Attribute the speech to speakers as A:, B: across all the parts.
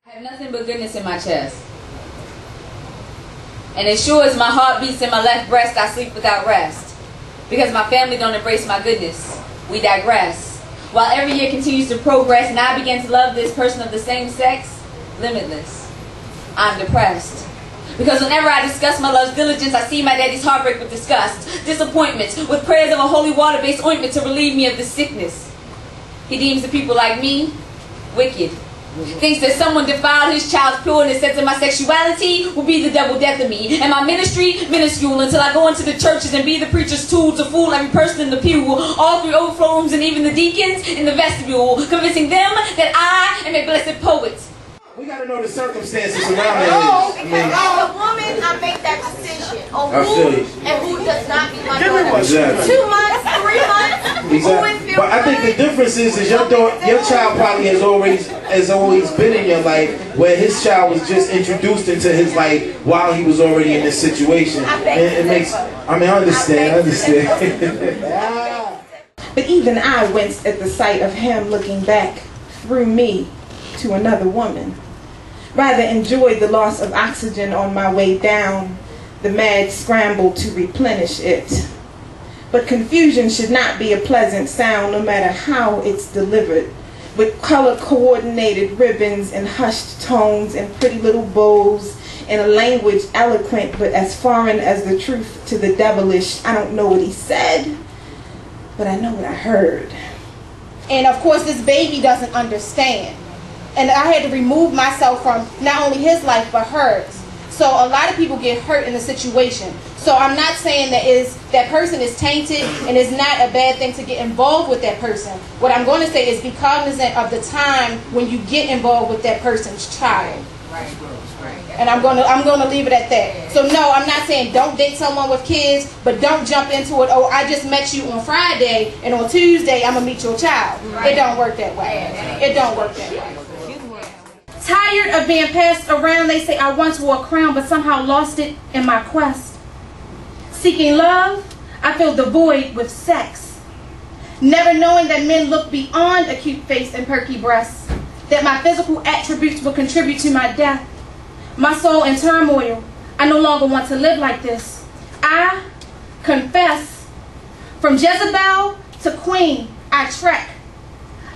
A: I have nothing but goodness in my chest. And as sure as my heart beats in my left breast, I sleep without rest. Because my family don't embrace my goodness. We digress. While every year continues to progress and I begin to love this person of the same sex, limitless. I'm depressed. Because whenever I discuss my love's diligence, I see my daddy's heartbreak with disgust, disappointment, with prayers of a holy water-based ointment to relieve me of this sickness. He deems the people like me wicked. Thinks that someone defiled his child's pureness, says that my sexuality will be the double death of me, and my ministry minuscule until I go into the churches and be the preacher's tool to fool every person in the pew, all three overflow rooms and even the deacons in the vestibule, convincing them that I am a blessed poet.
B: We gotta know the circumstances around that.
C: As a woman, I make that decision on who and who does not be my daughter.
B: Exactly.
C: 2 months, 3 months.
B: Exactly. But I think the difference is your child probably has always been in your life, where his child was just introduced into his life while he was already in this situation. It makes. I mean, I understand.
D: But even I winced at the sight of him looking back through me to another woman. Rather enjoyed the loss of oxygen on my way down, the mad scramble to replenish it. But confusion should not be a pleasant sound, no matter how it's delivered, with color-coordinated ribbons and hushed tones and pretty little bows, in a language eloquent but as foreign as the truth to the devilish. I don't know what he said, but I know what I heard.
E: And of course this baby doesn't understand. And I had to remove myself from not only his life, but hers. So a lot of people get hurt in the situation. So I'm not saying that person is tainted and it's not a bad thing to get involved with that person. What I'm going to say is be cognizant of the time when you get involved with that person's child. Right. And I'm going to leave it at that. So no, I'm not saying don't date someone with kids, but don't jump into it. Oh, I just met you on Friday and on Tuesday I'm going to meet your child. Right. It don't work that way. It don't work that way. Tired of being passed around, they say I once wore a crown but somehow lost it in my quest. Seeking love, I filled the void with sex. Never knowing that men look beyond a cute face and perky breasts, that my physical attributes will contribute to my death. My soul in turmoil, I no longer want to live like this. I confess, from Jezebel to Queen, I trek.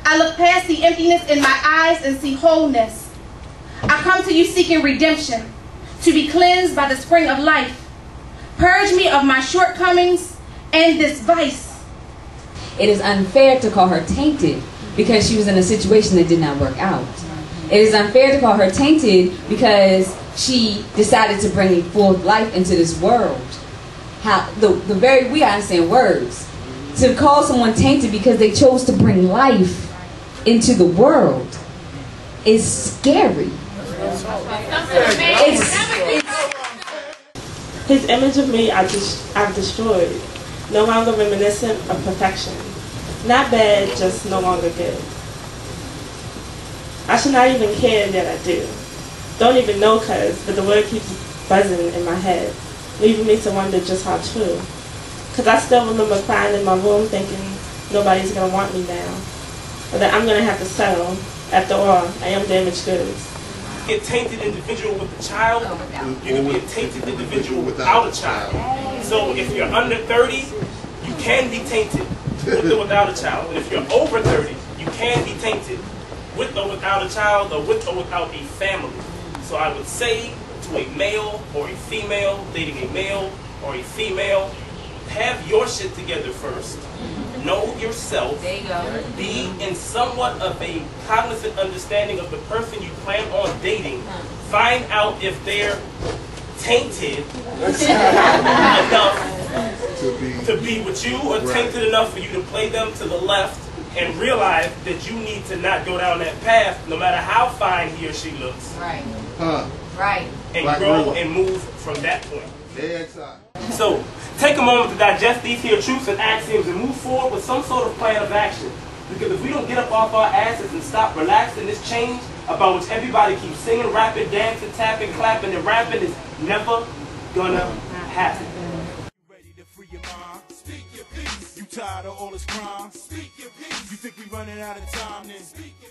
E: I look past the emptiness in my eyes and see wholeness. I come to you seeking redemption, to be cleansed by the spring of life. Purge me of my shortcomings and this vice.
A: It is unfair to call her tainted because she was in a situation that did not work out. It is unfair to call her tainted because she decided to bring forth life into this world. We understand words. To call someone tainted because they chose to bring life into the world is scary.
D: His image of me I've destroyed, no longer reminiscent of perfection. Not bad, just no longer good. I should not even care that I do. Don't even know but the word keeps buzzing in my head, leaving me to wonder just how true. Cause I still remember crying in my room thinking nobody's gonna want me now, or that I'm gonna have to settle. After all, I am damaged goods.
F: Be a tainted individual with a child, you can be a tainted individual without a child. So if you're under 30, you can be tainted with or without a child. And if you're over 30, you can be tainted with or without a child, or with or without a family. So I would say to a male or a female, dating a male or a female, have your shit together first. Know yourself. There you go. Be in somewhat of a cognizant understanding of the person you plan on dating. Find out if they're tainted enough to be with you, or tainted enough for you to play them to the left, and realize that you need to not go down that path, no matter how fine he or she looks. Right. Right. And grow and move from that point. So, take a moment to digest these here truths and axioms and move forward with some sort of plan of action. Because if we don't get up off our asses and stop relaxing, this change about which everybody keeps singing, rapping, dancing, tapping, clapping, and rapping is never gonna happen.
G: You ready to free your mind? Speak your peace. You tired of all this crime? Speak your peace. You think we running out of time then? Speak your